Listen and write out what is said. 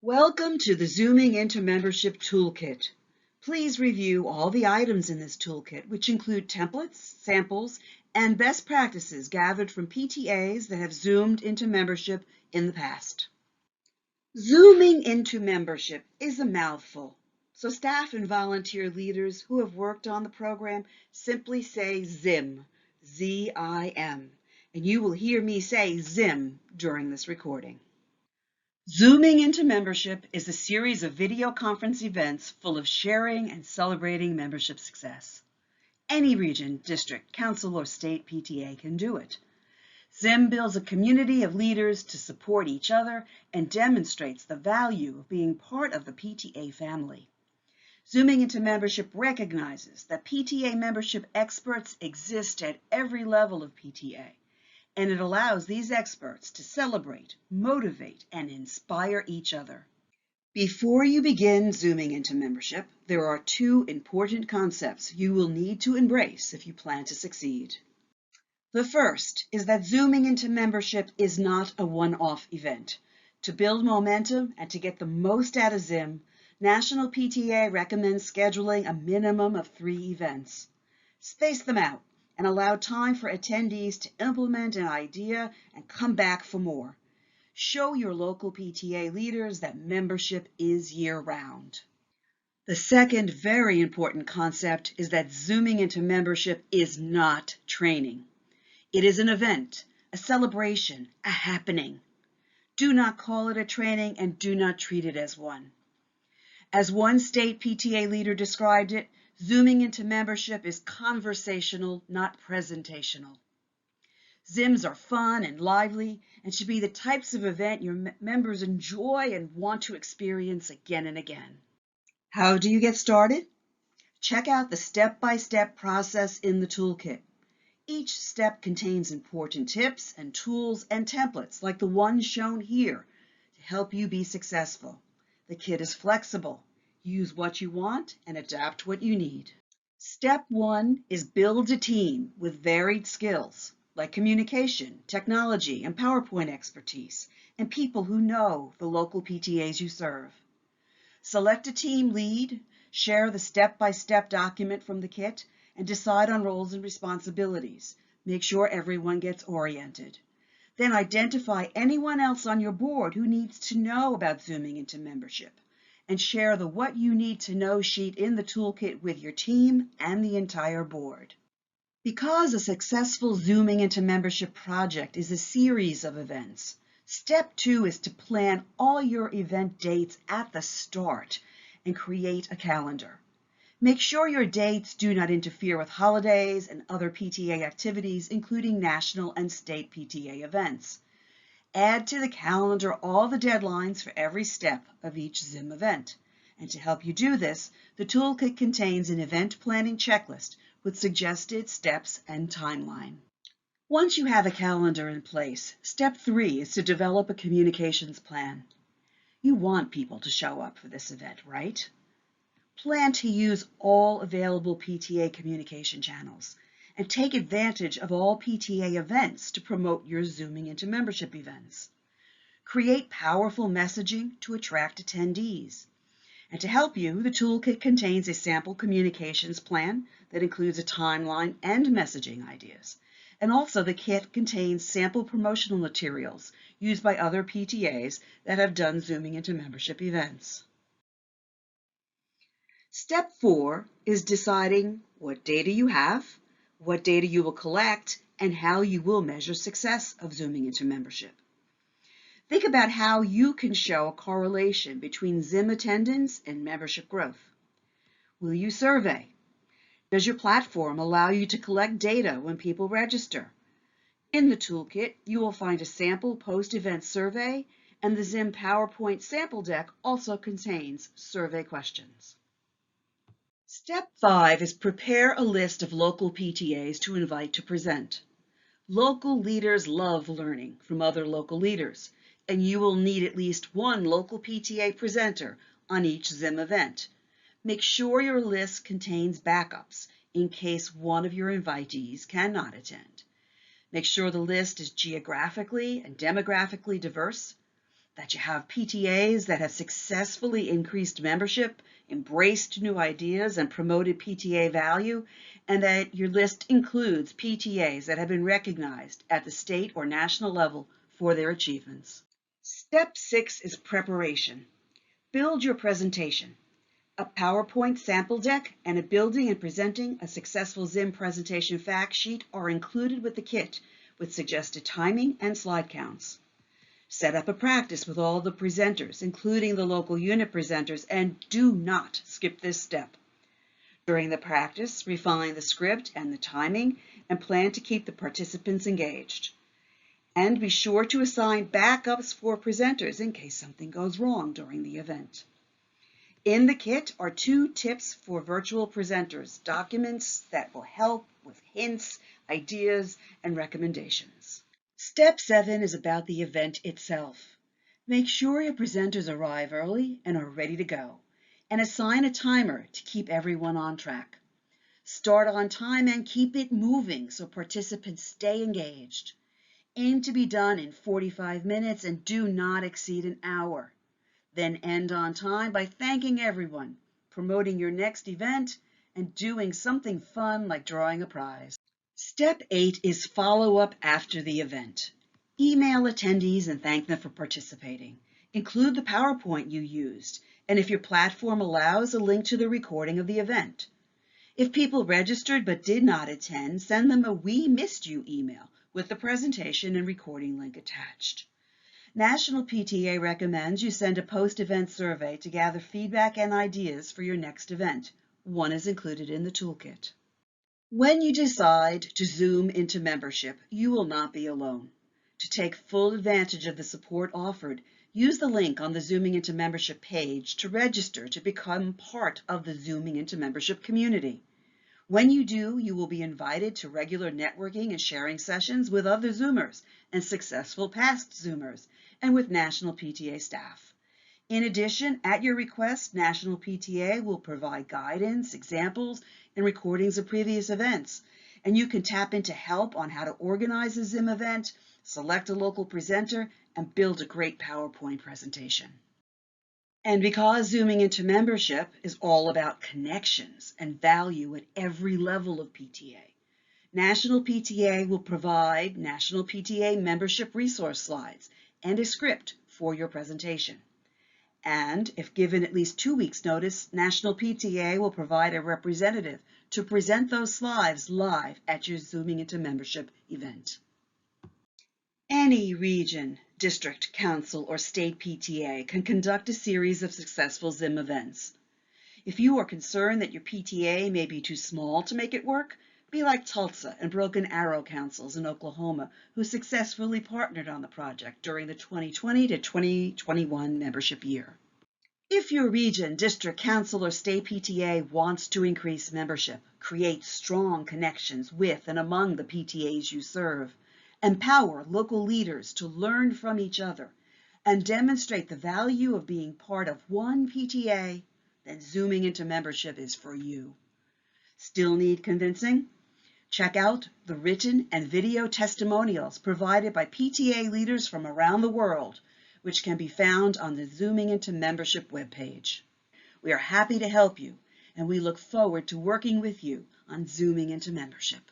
Welcome to the Zooming into Membership Toolkit. Please review all the items in this toolkit, which include templates, samples, and best practices gathered from PTAs that have zoomed into membership in the past. Zooming into membership is a mouthful, so staff and volunteer leaders who have worked on the program simply say ZIM, Z-I-M, and you will hear me say ZIM during this recording. Zooming into Membership is a series of video conference events full of sharing and celebrating membership success. Any region, district, council, or state PTA can do it. ZIM builds a community of leaders to support each other and demonstrates the value of being part of the PTA family. Zooming into Membership recognizes that PTA membership experts exist at every level of PTA, and it allows these experts to celebrate, motivate, and inspire each other. Before you begin zooming into membership, there are two important concepts you will need to embrace if you plan to succeed. The first is that zooming into membership is not a one-off event. To build momentum and to get the most out of ZIM, National PTA recommends scheduling a minimum of 3 events. Space them out and allow time for attendees to implement an idea and come back for more. Show your local PTA leaders that membership is year-round. The second very important concept is that zooming into membership is not training. It is an event, a celebration, a happening. Do not call it a training and do not treat it as one. As one state PTA leader described it, zooming into membership is conversational, not presentational. ZIMs are fun and lively and should be the types of event your members enjoy and want to experience again and again. How do you get started? Check out the step-by-step process in the toolkit. Each step contains important tips and tools and templates like the one shown here to help you be successful. The kit is flexible. Use what you want and adapt what you need. Step 1 is build a team with varied skills like communication, technology, and PowerPoint expertise, and people who know the local PTAs you serve. Select a team lead, share the step-by-step document from the kit, and decide on roles and responsibilities. Make sure everyone gets oriented. Then identify anyone else on your board who needs to know about zooming into membership, and share the What You Need to Know sheet in the toolkit with your team and the entire board. Because a successful Zooming into Membership project is a series of events, step 2 is to plan all your event dates at the start and create a calendar. Make sure your dates do not interfere with holidays and other PTA activities, including national and state PTA events. Add to the calendar all the deadlines for every step of each ZIM event. And to help you do this, the toolkit contains an event planning checklist with suggested steps and timeline. Once you have a calendar in place, step 3 is to develop a communications plan. You want people to show up for this event, right? Plan to use all available PTA communication channels and take advantage of all PTA events to promote your Zooming into Membership events. Create powerful messaging to attract attendees. And to help you, the toolkit contains a sample communications plan that includes a timeline and messaging ideas. And also the kit contains sample promotional materials used by other PTAs that have done Zooming into Membership events. Step 4 is deciding what data you have, what data you will collect, and how you will measure success of Zooming into Membership. Think about how you can show a correlation between ZIM attendance and membership growth. Will you survey? Does your platform allow you to collect data when people register? In the toolkit, you will find a sample post-event survey, and the ZIM PowerPoint sample deck also contains survey questions. Step 5 is prepare a list of local PTAs to invite to present. Local leaders love learning from other local leaders, and you will need at least one local PTA presenter on each ZIM event. Make sure your list contains backups in case one of your invitees cannot attend. Make sure the list is geographically and demographically diverse. that you have PTAs that have successfully increased membership, embraced new ideas, and promoted PTA value, and that your list includes PTAs that have been recognized at the state or national level for their achievements. Step 6 is preparation. Build your presentation. A PowerPoint sample deck and a building and presenting a successful Zim presentation fact sheet are included with the kit with suggested timing and slide counts. Set up a practice with all the presenters, including the local unit presenters, and do not skip this step. During the practice, refine the script and the timing and plan to keep the participants engaged. And be sure to assign backups for presenters in case something goes wrong during the event. In the kit are 2 tips for virtual presenters, documents that will help with hints, ideas, and recommendations. Step 7 is about the event itself. Make sure your presenters arrive early and are ready to go, and assign a timer to keep everyone on track. Start on time and keep it moving so participants stay engaged. Aim to be done in 45 minutes and do not exceed an hour. Then end on time by thanking everyone, promoting your next event, and doing something fun like drawing a prize. Step 8 is follow-up after the event. Email attendees and thank them for participating. Include the PowerPoint you used, and if your platform allows, a link to the recording of the event. If people registered but did not attend, send them a "We Missed You" email with the presentation and recording link attached. National PTA recommends you send a post-event survey to gather feedback and ideas for your next event. One is included in the toolkit. When you decide to Zoom into membership, you will not be alone. To take full advantage of the support offered, use the link on the Zooming into Membership page to register to become part of the Zooming into Membership community. When you do, you will be invited to regular networking and sharing sessions with other Zoomers and successful past Zoomers, and with National PTA staff. In addition, at your request, National PTA will provide guidance, examples, and recordings of previous events, and you can tap into help on how to organize a Zim event, select a local presenter, and build a great PowerPoint presentation. And because Zooming into Membership is all about connections and value at every level of PTA, National PTA will provide National PTA membership resource slides and a script for your presentation. And if given at least 2 weeks' notice, National PTA will provide a representative to present those slides live at your Zooming into Membership event. Any region, district, council, or state PTA can conduct a series of successful Zim events. If you are concerned that your PTA may be too small to make it work, be like Tulsa and Broken Arrow councils in Oklahoma, who successfully partnered on the project during the 2020 to 2021 membership year. If your region, district, council, or state PTA wants to increase membership, create strong connections with and among the PTAs you serve, empower local leaders to learn from each other, and demonstrate the value of being part of one PTA, then Zooming into Membership is for you. Still need convincing? Check out the written and video testimonials provided by PTA leaders from around the world, which can be found on the Zooming into Membership webpage. We are happy to help you, and we look forward to working with you on Zooming into Membership.